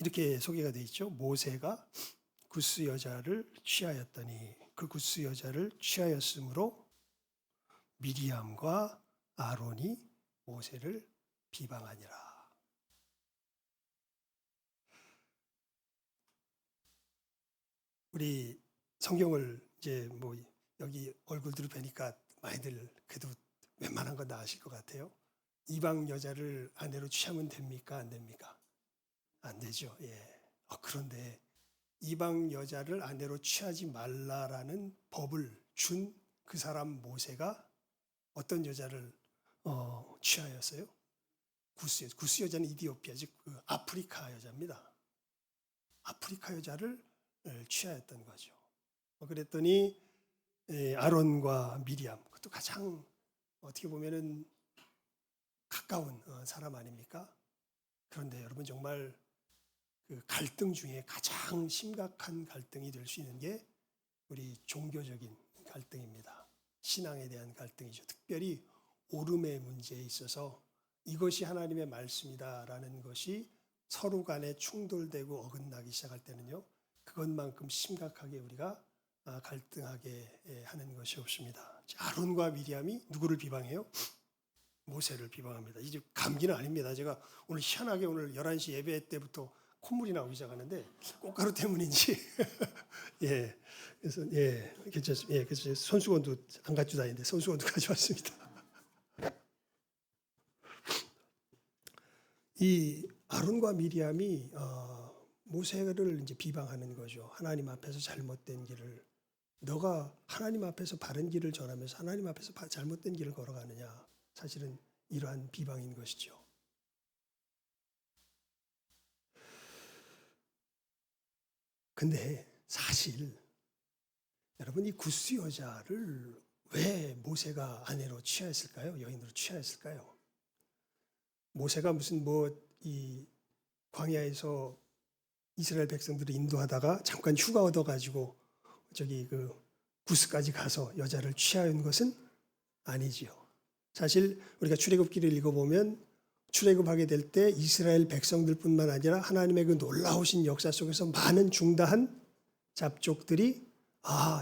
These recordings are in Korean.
이렇게 소개가 되어 있죠. 모세가 구스 여자를 취하였더니 그 구스 여자를 취하였으므로 미리암과 아론이 모세를 비방하니라. 우리 성경을 이제 뭐 여기 얼굴들을 뵈니까 많이들 그래도 웬만한 건 다 아실 것 같아요. 이방 여자를 아내로 취하면 됩니까? 안 됩니까? 안 되죠. 예. 그런데 이방 여자를 아내로 취하지 말라라는 법을 준 그 사람 모세가 어떤 여자를 취하였어요? 구스 여자는 이디오피아, 즉 그 아프리카 여자입니다. 아프리카 여자를 취하였던 거죠. 그랬더니 아론과 미리암, 그것도 가장 어떻게 보면은 가까운 사람 아닙니까? 그런데 여러분 정말 그 갈등 중에 가장 심각한 갈등이 될 수 있는 게 우리 종교적인 갈등입니다. 신앙에 대한 갈등이죠. 특별히 오름의 문제에 있어서 이것이 하나님의 말씀이다라는 것이 서로 간에 충돌되고 어긋나기 시작할 때는요, 그것만큼 심각하게 우리가 갈등하게 하는 것이 없습니다. 아론과 미리암이 누구를 비방해요? 모세를 비방합니다. 이제 감기는 아닙니다. 제가 오늘 희한하게 오늘 11시 예배 때부터 콧물이 나오기 시작하는데 꽃가루 때문인지 예, 그래서 예, 괜찮습니다. 예, 그래서 손수건도 안 가지고 다니는데 손수건도 가져왔습니다. 이 아론과 미리암이 모세를 이제 비방하는 거죠. 하나님 앞에서 잘못된 길을, 너가 하나님 앞에서 바른 길을 전하면서 하나님 앞에서 잘못된 길을 걸어가느냐. 사실은 이러한 비방인 것이죠. 근데 사실 여러분, 이 구스 여자를 왜 모세가 아내로 취하였을까요? 여인으로 취하였을까요? 모세가 무슨 이 광야에서 이스라엘 백성들을 인도하다가 잠깐 휴가 얻어가지고 저기 그 구스까지 가서 여자를 취하는 것은 아니지요. 사실 우리가 출애굽기를 읽어보면 출애굽하게 될 때 이스라엘 백성들뿐만 아니라 하나님의 그 놀라우신 역사 속에서 많은 중다한 잡족들이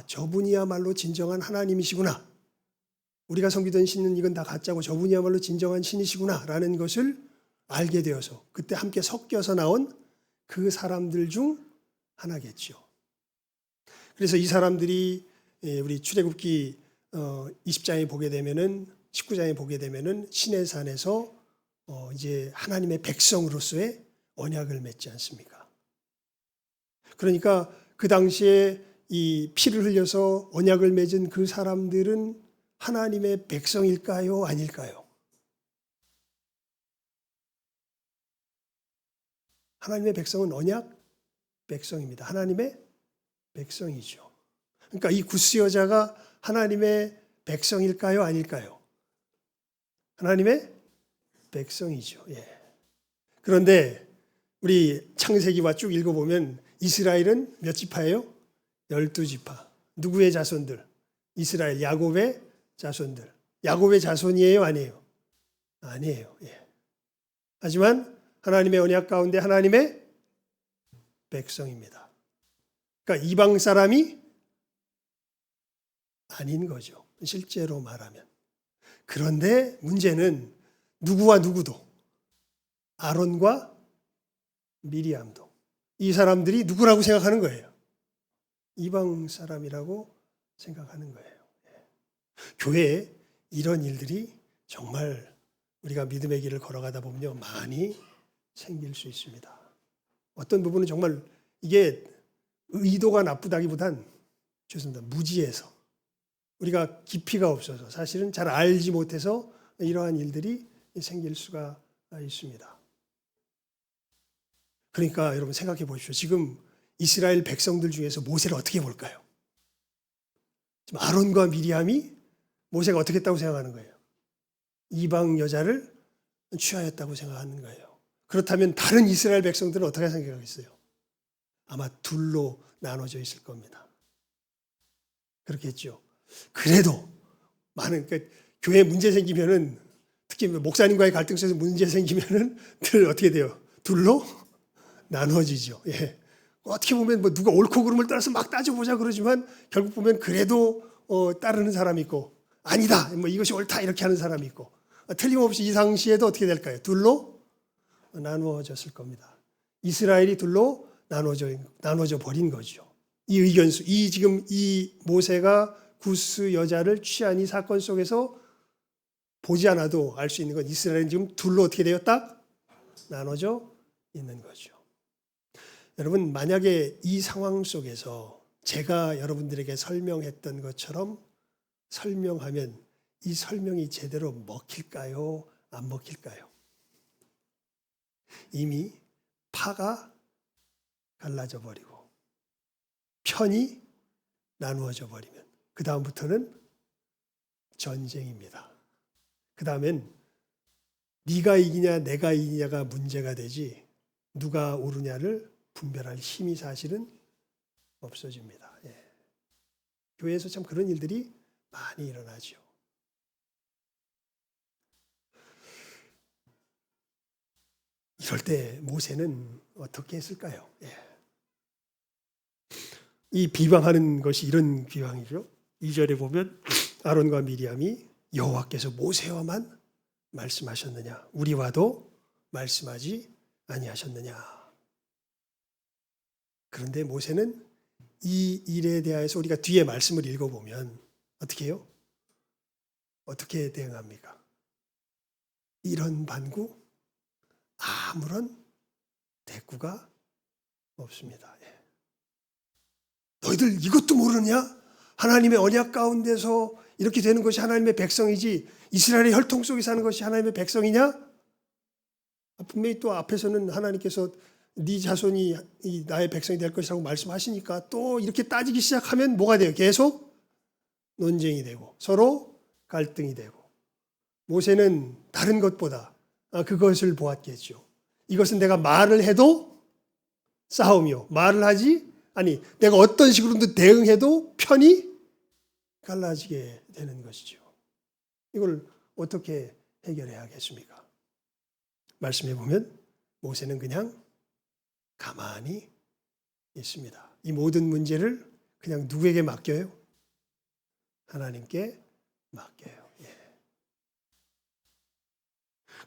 저분이야말로 진정한 하나님이시구나. 우리가 섬기던 신은 이건 다 가짜고 저분이야말로 진정한 신이시구나 라는 것을 알게 되어서 그때 함께 섞여서 나온 그 사람들 중 하나겠죠. 그래서 이 사람들이 우리 출애굽기 20장에 보게 되면은 19장에 보게 되면은 시내산에서 이제 하나님의 백성으로서의 언약을 맺지 않습니까? 그러니까 그 당시에 이 피를 흘려서 언약을 맺은 그 사람들은 하나님의 백성일까요? 아닐까요? 하나님의 백성은 언약 백성입니다. 하나님의 백성이죠. 그러니까 이 구스 여자가 하나님의 백성일까요? 아닐까요? 하나님의 백성이죠. 예. 그런데 우리 창세기와 쭉 읽어보면 이스라엘은 몇 지파예요? 12지파. 누구의 자손들? 이스라엘, 야곱의 자손들. 야곱의 자손이에요? 아니에요? 아니에요. 예. 하지만 하나님의 언약 가운데 하나님의 백성입니다. 그러니까 이방 사람이 아닌 거죠. 실제로 말하면. 그런데 문제는 누구와 누구도, 아론과 미리암도 이 사람들이 누구라고 생각하는 거예요? 이방 사람이라고 생각하는 거예요. 교회에 이런 일들이 정말 우리가 믿음의 길을 걸어가다 보면요, 많이 생길 수 있습니다. 어떤 부분은 정말 이게 의도가 나쁘다기보단 죄송합니다, 무지해서 우리가 깊이가 없어서 사실은 잘 알지 못해서 이러한 일들이 생길 수가 있습니다. 그러니까 여러분 생각해 보십시오. 지금 이스라엘 백성들 중에서 모세를 어떻게 볼까요? 지금 아론과 미리암이 모세가 어떻게 했다고 생각하는 거예요? 이방 여자를 취하였다고 생각하는 거예요. 그렇다면 다른 이스라엘 백성들은 어떻게 생각하겠어요? 아마 둘로 나눠져 있을 겁니다. 그렇겠죠. 그래도 많은 교회에 문제 생기면은, 특히 목사님과의 갈등 속에서 문제 생기면은 늘 어떻게 돼요? 둘로 나눠지죠. 예. 어떻게 보면 뭐 누가 옳고 그름을 따라서 막 따져보자 그러지만 결국 보면 그래도 따르는 사람이 있고 아니다 뭐 이것이 옳다 이렇게 하는 사람이 있고 틀림없이 이 당시에도 어떻게 될까요? 둘로 나누어졌을 겁니다. 이스라엘이 둘로 나눠져 버린 거죠. 이 의견수, 지금 이 모세가 구스 여자를 취한 이 사건 속에서 보지 않아도 알 수 있는 건 이스라엘은 지금 둘로 어떻게 되었다? 나눠져 있는 거죠. 여러분, 만약에 이 상황 속에서 제가 여러분들에게 설명했던 것처럼 설명하면 이 설명이 제대로 먹힐까요? 안 먹힐까요? 이미 파가 갈라져 버리고 편이 나누어져 버리면 그 다음부터는 전쟁입니다. 그 다음엔 네가 이기냐 내가 이기냐가 문제가 되지 누가 옳으냐를 분별할 힘이 사실은 없어집니다. 예. 교회에서 참 그런 일들이 많이 일어나죠. 이럴 때 모세는 어떻게 했을까요? 예. 이 비방하는 것이 이런 비방이죠. 2절에 보면 아론과 미리암이 여호와께서 모세와만 말씀하셨느냐 우리와도 말씀하지 아니하셨느냐. 그런데 모세는 이 일에 대해서 우리가 뒤에 말씀을 읽어보면 어떻게 해요? 어떻게 대응합니까? 이런 반구 아무런 대꾸가 없습니다. 예. 너희들 이것도 모르냐? 하나님의 언약 가운데서 이렇게 되는 것이 하나님의 백성이지 이스라엘의 혈통 속에 사는 것이 하나님의 백성이냐? 분명히 또 앞에서는 하나님께서 네 자손이 나의 백성이 될 것이라고 말씀하시니까 또 이렇게 따지기 시작하면 뭐가 돼요? 계속 논쟁이 되고 서로 갈등이 되고 모세는 다른 것보다 그것을 보았겠죠. 이것은 내가 말을 해도 싸움이요. 말을 하지 아니 내가 어떤 식으로든 대응해도 편이 갈라지게 되는 것이죠. 이걸 어떻게 해결해야겠습니까? 말씀해 보면 모세는 그냥 가만히 있습니다. 이 모든 문제를 그냥 누구에게 맡겨요? 하나님께 맡겨요. 예.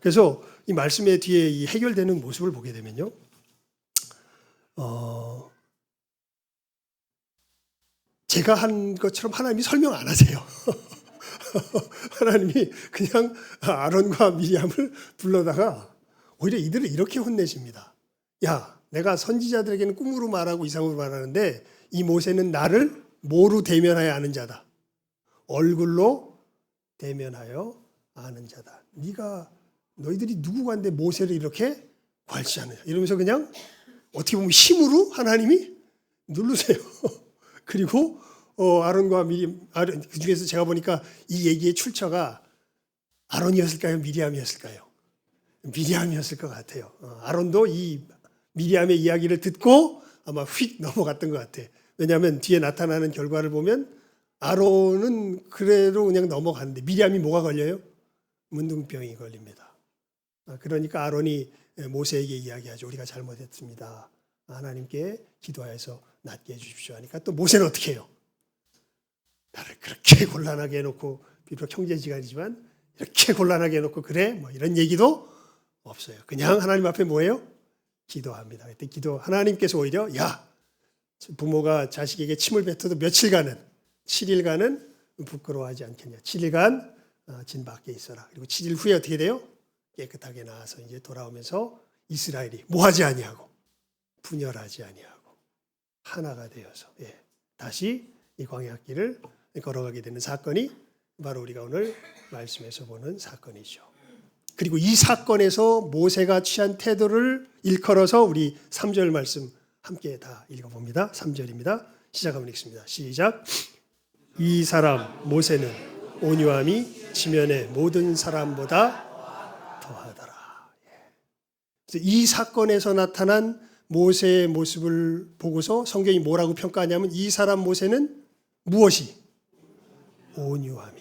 그래서 이 말씀의 뒤에 이 해결되는 모습을 보게 되면요. 제가 한 것처럼 하나님이 설명 안 하세요. 하나님이 그냥 아론과 미리암을 불러다가 오히려 이들을 이렇게 혼내십니다. 야, 내가 선지자들에게는 꿈으로 말하고 이상으로 말하는데 이 모세는 나를 뭐로 대면하여 아는 자다. 얼굴로 대면하여 아는 자다. 너희들이 누구간데 모세를 이렇게 괄시하느냐. 이러면서 그냥 어떻게 보면 힘으로 하나님이 누르세요. 그리고 아론과 미리암, 그 중에서 제가 보니까 이 얘기의 출처가 아론이었을까요? 미리암이었을까요? 미리암이었을 것 같아요. 아론도 이 미리암의 이야기를 듣고 아마 휙 넘어갔던 것 같아요. 왜냐하면 뒤에 나타나는 결과를 보면 아론은 그래도 그냥 넘어갔는데 미리암이 뭐가 걸려요? 문둥병이 걸립니다. 그러니까 아론이 모세에게 이야기하죠. 우리가 잘못했습니다. 하나님께 기도하여서 낫게 해주십시오 하니까 또 모세는 어떻게 해요? 나를 그렇게 곤란하게 해놓고 비록 형제지간이지만 이렇게 곤란하게 해놓고 그래? 뭐 이런 얘기도 없어요. 그냥 하나님 앞에 뭐예요? 기도합니다. 그때 하나님께서 오히려 부모가 자식에게 침을 뱉어도 며칠간은 7일간은 부끄러워하지 않겠냐. 7일간 진 밖에 있어라. 그리고 7일 후에 어떻게 돼요? 깨끗하게 나와서 이제 돌아오면서 이스라엘이 뭐하지 아니하고 분열하지 아니하고 하나가 되어서 다시 이 광야길을 걸어가게 되는 사건이 바로 우리가 오늘 말씀에서 보는 사건이죠. 그리고 이 사건에서 모세가 취한 태도를 일컬어서 우리 3절 말씀 함께 다 읽어봅니다. 3절입니다. 시작하면 읽습니다. 시작. 이 사람 모세는 온유함이 지면의 모든 사람보다 더하더라. 그래서 이 사건에서 나타난 모세의 모습을 보고서 성경이 뭐라고 평가하냐면 이 사람 모세는 무엇이? 온유함이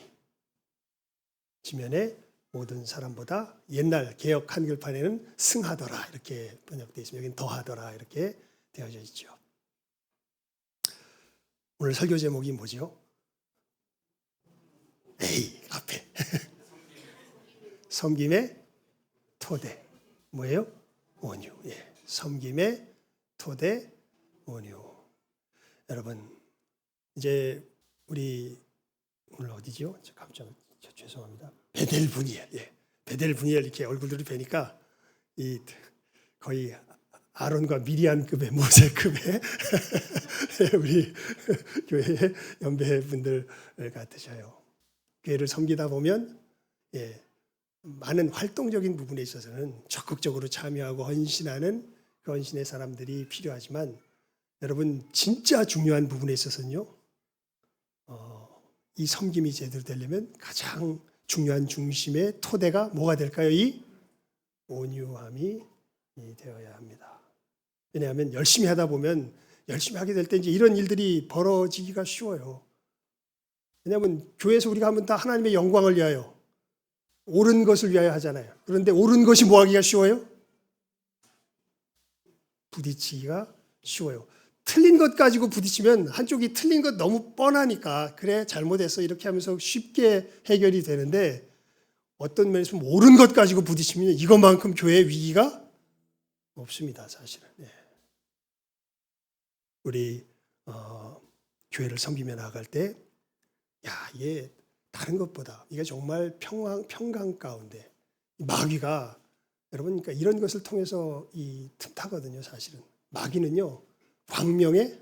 지면의 모든 사람보다 옛날 개역 한글판에는 승하더라 이렇게 번역되어 있습니다. 여기는 더하더라 이렇게 되어져 있죠. 오늘 설교 제목이 뭐죠? A 앞에 섬김의 토대 뭐예요? 온유. 예, 섬김의 토대 온유. 여러분 이제 우리 오늘 어디죠? 죄송합니다. 베델 분이엘. 예, 베델 분이엘 이렇게 얼굴들을 뵈니까 이 거의 아론과 미리암급의 모세급의 우리 교회 연배분들 같으셔요. 교회를 섬기다 보면 예, 많은 활동적인 부분에 있어서는 적극적으로 참여하고 헌신하는 그 헌신의 사람들이 필요하지만 여러분 진짜 중요한 부분에 있어서는요. 이 섬김이 제대로 되려면 가장 중요한 중심의 토대가 뭐가 될까요? 이 온유함이 되어야 합니다. 왜냐하면 열심히 하다 보면 열심히 하게 될 때 이제 이런 일들이 벌어지기가 쉬워요. 왜냐하면 교회에서 우리가 하면 다 하나님의 영광을 위하여 옳은 것을 위하여 하잖아요. 그런데 옳은 것이 뭐 하기가 쉬워요? 부딪히기가 쉬워요. 틀린 것 가지고 부딪히면 한쪽이 틀린 것 너무 뻔하니까 그래 잘못했어 이렇게 하면서 쉽게 해결이 되는데 어떤 면에서 옳은 것 가지고 부딪히면 이것만큼 교회의 위기가 없습니다. 사실은. 예. 우리 교회를 섬기며 나아갈 때 이게 다른 것보다 이게 정말 평강 가운데 마귀가 여러분 그러니까 이런 것을 통해서 이 틈타거든요. 사실은 마귀는요. 광명의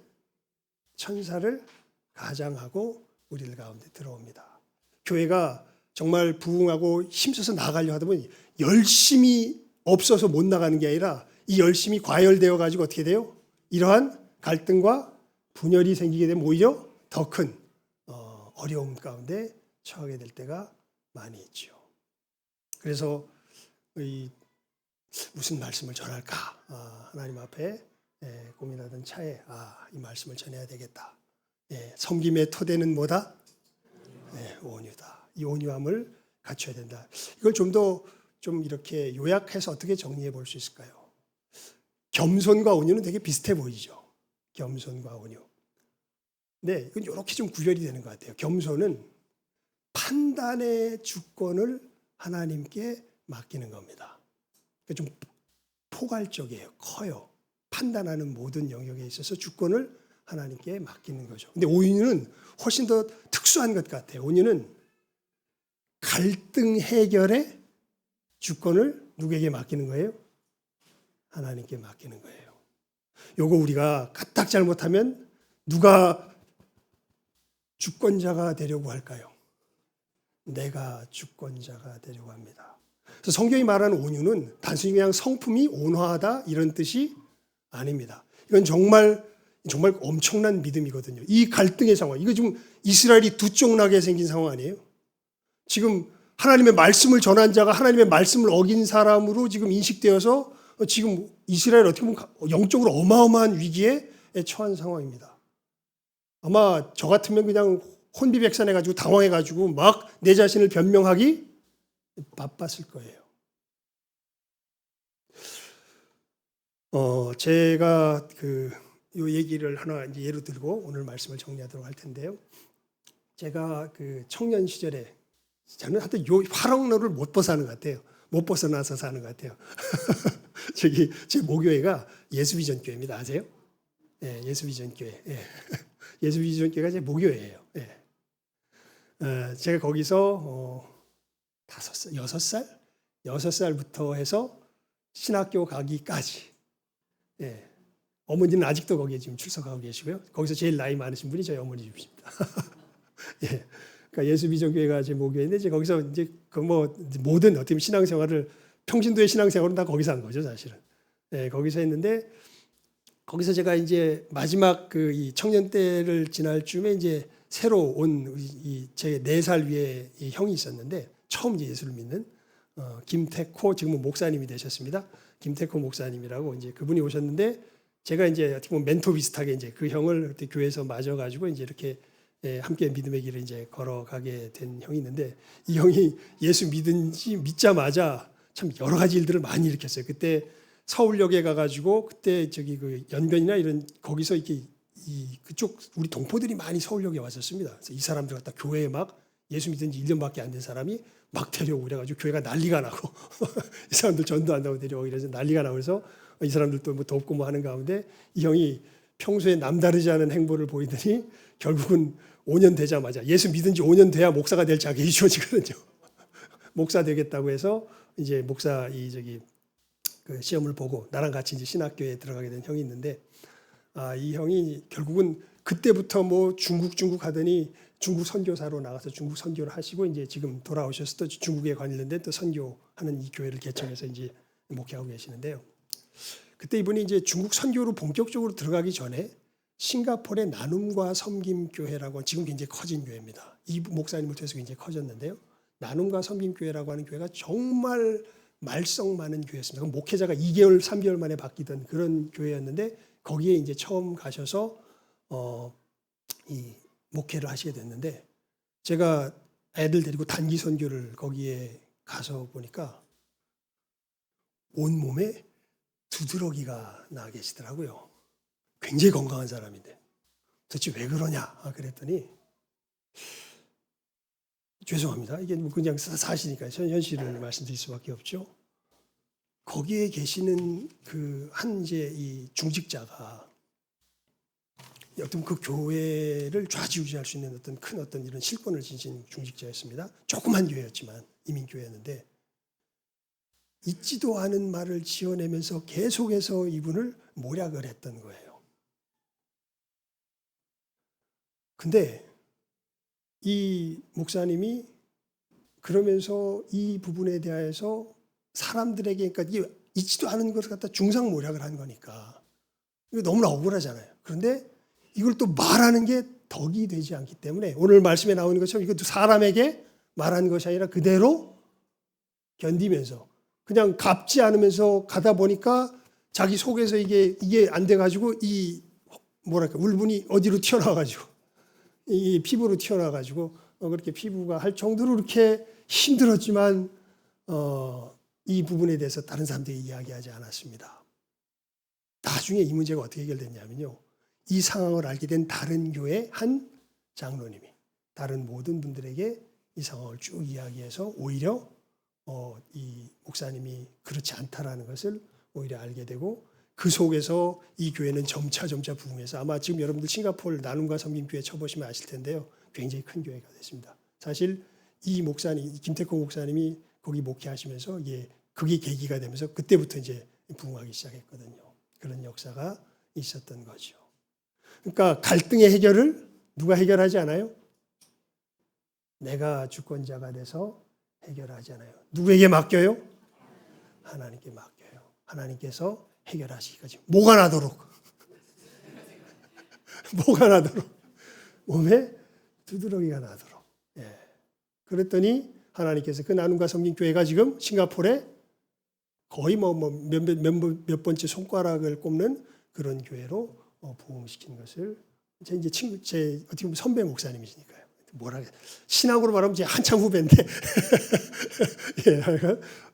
천사를 가장하고 우리들 가운데 들어옵니다. 교회가 정말 부흥하고 힘써서 나가려 하다 보니 열심히 없어서 못 나가는 게 아니라 이 열심이 과열되어 가지고 어떻게 돼요? 이러한 갈등과 분열이 생기게 되면 오히려 더 큰 어려움 가운데 처하게 될 때가 많이 있죠. 그래서 무슨 말씀을 전할까 하나님 앞에 고민하던 차에 이 말씀을 전해야 되겠다. 섬김의 토대는 뭐다? 온유다. 이 온유함을 갖춰야 된다. 이걸 좀 더 좀 이렇게 요약해서 어떻게 정리해 볼 수 있을까요? 겸손과 온유는 되게 비슷해 보이죠. 겸손과 온유. 네, 이건 이렇게 좀 구별이 되는 것 같아요. 겸손은 판단의 주권을 하나님께 맡기는 겁니다. 좀 포괄적이에요. 커요. 판단하는 모든 영역에 있어서 주권을 하나님께 맡기는 거죠. 근데 온유는 훨씬 더 특수한 것 같아요. 온유는 갈등 해결의 주권을 누구에게 맡기는 거예요? 하나님께 맡기는 거예요. 요거 우리가 까딱 잘못하면 누가 주권자가 되려고 할까요? 내가 주권자가 되려고 합니다. 그래서 성경이 말하는 온유는 단순히 그냥 성품이 온화하다 이런 뜻이 아닙니다. 이건 정말 엄청난 믿음이거든요. 이 갈등의 상황, 이거 지금 이스라엘이 두 쪽 나게 생긴 상황 아니에요? 지금 하나님의 말씀을 전한 자가 하나님의 말씀을 어긴 사람으로 지금 인식되어서 지금 이스라엘 어떻게 보면 영적으로 어마어마한 위기에 처한 상황입니다. 아마 저 같으면 그냥 혼비백산해가지고 당황해가지고 막 내 자신을 변명하기 바빴을 거예요. 제가 요 얘기를 하나 이제 예로 들고 오늘 말씀을 정리하도록 할 텐데요. 제가 청년 시절에 저는 하여튼 요 화랑로를 못 벗어나는 것 같아요. 못 벗어나서 사는 것 같아요. 저기 제 모교회가 예수비전교회입니다. 아세요? 예, 예수비전교회. 예. 예수비전교회가 제 모교회예요. 예. 제가 거기서 6살부터 해서 신학교 가기까지. 예. 어머니는 아직도 거기에 지금 출석하고 계시고요. 거기서 제일 나이 많으신 분이 저희 어머니십니다. 예. 그러니까 예수비전교회가 제 모교회인데 이제 거기서 이제 모든 어떻게 신앙생활을 평신도의 신앙생활은 다 거기서 한 거죠, 사실은. 예, 거기서 했는데 거기서 제가 이제 마지막 이 청년 때를 지날 쯤에 이제 새로 온 제 4살 위에 이 형이 있었는데 처음 이제 예수를 믿는 김태코 지금은 목사님이 되셨습니다. 김태코 목사님이라고 이제 그분이 오셨는데 제가 이제 어떻게 보면 멘토 비슷하게 이제 그 형을 그때 교회에서 맞아가지고 이제 이렇게 함께 믿음의 길을 이제 걸어가게 된 형이 있는데, 이 형이 예수 믿자마자 참 여러 가지 일들을 많이 일으켰어요. 그때 서울역에 가가지고 그때 저기 그 연변이나 이런 거기서 이렇게 그쪽 우리 동포들이 많이 서울역에 왔었습니다. 그래서 이 사람들 갖다 교회에 막 예수 믿은 지 1년밖에 안 된 사람이 막 데려오고 그래가지고 교회가 난리가 나고 이 사람들 전도 한다고 데려오고 이래서 난리가 나고 그래서 이 사람들도 뭐 덥고 뭐 하는 가운데 이 형이 평소에 남다르지 않은 행보를 보이더니 결국은 5년 되자마자 예수 믿은 지 5년 돼야 목사가 될 자격이 주어지거든요. 목사 되겠다고 해서 이제 목사 그 시험을 보고 나랑 같이 이제 신학교에 들어가게 된 형이 있는데, 이 형이 결국은 그때부터 뭐 중국 하더니 중국 선교사로 나가서 중국 선교를 하시고 이제 지금 돌아오셔서 또 중국에 관련된 또 선교하는 이 교회를 개척해서 이제 목회하고 계시는데요. 그때 이분이 이제 중국 선교로 본격적으로 들어가기 전에 싱가포르의 나눔과 섬김 교회라고 지금 굉장히 커진 교회입니다. 이 목사님을 통해서 굉장히 커졌는데요. 나눔과 섬김 교회라고 하는 교회가 정말 말썽 많은 교회였습니다. 목회자가 2개월, 3개월 만에 바뀌던 그런 교회였는데 거기에 이제 처음 가셔서 이 목회를 하시게 됐는데, 제가 애들 데리고 단기 선교를 거기에 가서 보니까 온몸에 두드러기가 나 계시더라고요. 굉장히 건강한 사람인데 도대체 왜 그러냐 그랬더니, 죄송합니다. 이게 뭐 그냥 사실이니까 현실을 말씀드릴 수밖에 없죠. 거기에 계시는 그 한 이제 이 중직자가 어떤 그 교회를 좌지우지할 수 있는 어떤 이런 실권을 지닌 중직자였습니다. 조그만 교회였지만 이민교회였는데 있지도 않은 말을 지어내면서 계속해서 이분을 모략을 했던 거예요. 근데 이 목사님이 그러면서 이 부분에 대해서 사람들에게, 그러니까 이게 있지도 않은 것을 갖다 중상모략을 한 거니까 이거 너무나 억울하잖아요. 그런데 이걸 또 말하는 게 덕이 되지 않기 때문에 오늘 말씀에 나오는 것처럼 이것도 사람에게 말하는 것이 아니라 그대로 견디면서 그냥 갚지 않으면서 가다 보니까 자기 속에서 이게 안 돼가지고 이 뭐랄까 울분이 어디로 튀어나와가지고 이 피부로 튀어나와가지고 그렇게 피부가 할 정도로 그렇게 힘들었지만 이 부분에 대해서 다른 사람들이 이야기하지 않았습니다. 나중에 이 문제가 어떻게 해결됐냐면요, 이 상황을 알게 된 다른 교회 한 장로님이 다른 모든 분들에게 이 상황을 쭉 이야기해서 오히려 이 목사님이 그렇지 않다라는 것을 오히려 알게 되고, 그 속에서 이 교회는 점차 부흥해서 아마 지금 여러분들 싱가포르 나눔과 섬김교회 쳐보시면 아실 텐데요, 굉장히 큰 교회가 됐습니다. 사실 이 목사님, 김태콩 목사님이 거기 목회하시면서 그게 계기가 되면서 그때부터 이제 부흥하기 시작했거든요. 그런 역사가 있었던 거죠. 그러니까 갈등의 해결을 누가 해결하지 않아요? 내가 주권자가 돼서 해결하지 않아요. 누구에게 맡겨요? 하나님께 맡겨요. 하나님께서 해결하시기까지 뭐가 나도록 몸에 두드러기가 나도록. 그랬더니 하나님께서 그 나눔과 섬김 교회가 지금 싱가포르에 거의 몇 번째 손가락을 꼽는 그런 교회로 부흥시킨 것을 제 어떻게 보면 선배 목사님이시니까요. 신앙으로 말하면 제 한참 후배인데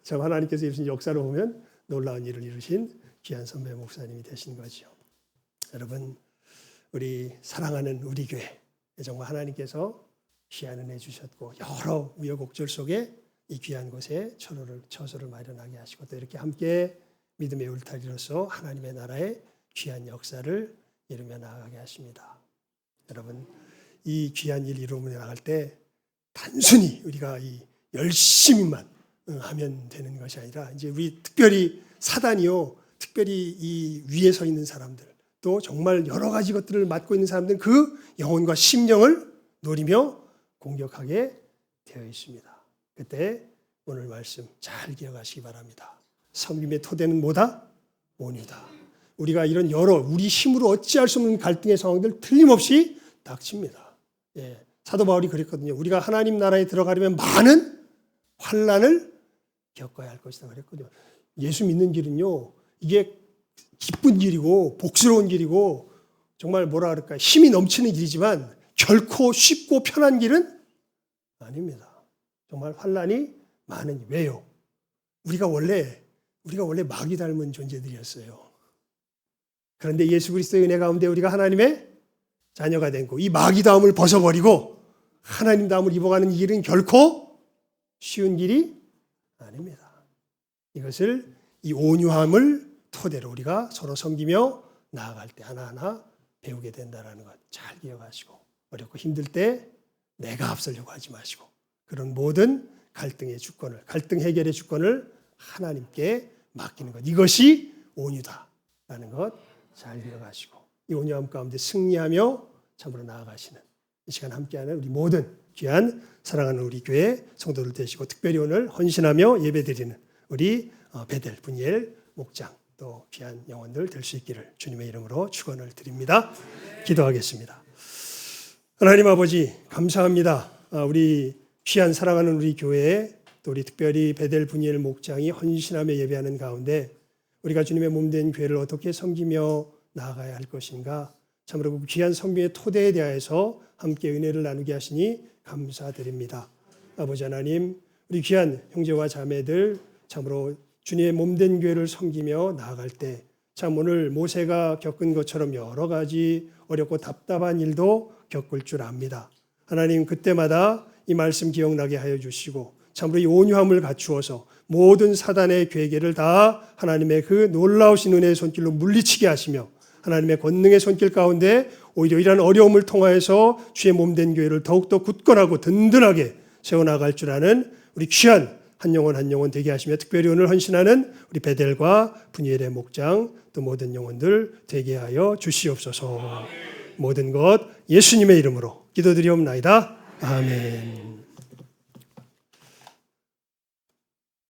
참 하나님께서 이루신 역사로 보면 놀라운 일을 이루신 귀한 선배 목사님이 되신 거죠. 여러분, 우리 사랑하는 우리 교회, 정말 하나님께서 귀한 은혜 주셨고 여러 우여곡절 속에 이 귀한 곳에 처소를 마련하게 하시고 또 이렇게 함께 믿음의 울타리로서 하나님의 나라의 귀한 역사를 이루며 나아가게 하십니다. 여러분, 이 귀한 일 이루며 나갈 때 단순히 우리가 이 열심히만 하면 되는 것이 아니라 이제 우리 특별히 사단이요, 특별히 이 위에 서 있는 사람들, 또 정말 여러 가지 것들을 맡고 있는 사람들은 그 영혼과 심령을 노리며 공격하게 되어 있습니다. 그때 오늘 말씀 잘 기억하시기 바랍니다. 섬김의 토대는 뭐다? 온유다. 우리가 이런 우리 힘으로 어찌할 수 없는 갈등의 상황들 틀림없이 닥칩니다. 사도 바울이 그랬거든요. 우리가 하나님 나라에 들어가려면 많은 환난을 겪어야 할 것이다 그랬거든요. 예수 믿는 길은요, 이게 기쁜 길이고 복스러운 길이고 정말 뭐라 그럴까, 힘이 넘치는 길이지만 결코 쉽고 편한 길은 아닙니다. 정말 환난이 많은. 왜요? 우리가 원래 마귀 닮은 존재들이었어요. 그런데 예수 그리스도의 은혜 가운데 우리가 하나님의 자녀가 된 거, 이 마귀다움을 벗어버리고 하나님다움을 입어가는 이 길은 결코 쉬운 길이 아닙니다. 이것을 이 온유함을 토대로 우리가 서로 섬기며 나아갈 때 하나하나 배우게 된다는 것 잘 기억하시고, 어렵고 힘들 때 내가 앞서려고 하지 마시고, 그런 모든 갈등의 주권을, 갈등 해결의 주권을 하나님께 맡기는 것, 이것이 온유다라는 것 잘 기억하시고, 이 온유함 가운데 승리하며 참으로 나아가시는 이 시간 함께하는 우리 모든 귀한 사랑하는 우리 교회 성도들 되시고, 특별히 오늘 헌신하며 예배드리는 우리 베델 분이엘 목장, 또 귀한 영혼들 될 수 있기를 주님의 이름으로 축원을 드립니다. 기도하겠습니다. 하나님 아버지 감사합니다. 우리 귀한 사랑하는 우리 교회에, 또 우리 특별히 베델 분이엘 목장이 헌신하며 예배하는 가운데 우리가 주님의 몸된 교회를 어떻게 섬기며 나아가야 할 것인가, 참으로 그 귀한 섬김의 토대에 대하여서 함께 은혜를 나누게 하시니 감사드립니다. 아버지 하나님, 우리 귀한 형제와 자매들 참으로 주님의 몸된 교회를 섬기며 나아갈 때 참 오늘 모세가 겪은 것처럼 여러 가지 어렵고 답답한 일도 겪을 줄 압니다. 하나님, 그때마다 이 말씀 기억나게 하여 주시고 참으로 이 온유함을 갖추어서 모든 사단의 괴계를 다 하나님의 그 놀라우신 은혜의 손길로 물리치게 하시며 하나님의 권능의 손길 가운데 오히려 이러한 어려움을 통하여서 주의 몸된 교회를 더욱더 굳건하고 든든하게 세워나갈 줄 아는 우리 귀한 한 영혼 되게 하시며, 특별히 오늘 헌신하는 우리 베델과 분이엘의 목장 또 모든 영혼들 되게 하여 주시옵소서. 모든 것 예수님의 이름으로 기도드리옵나이다. 아멘.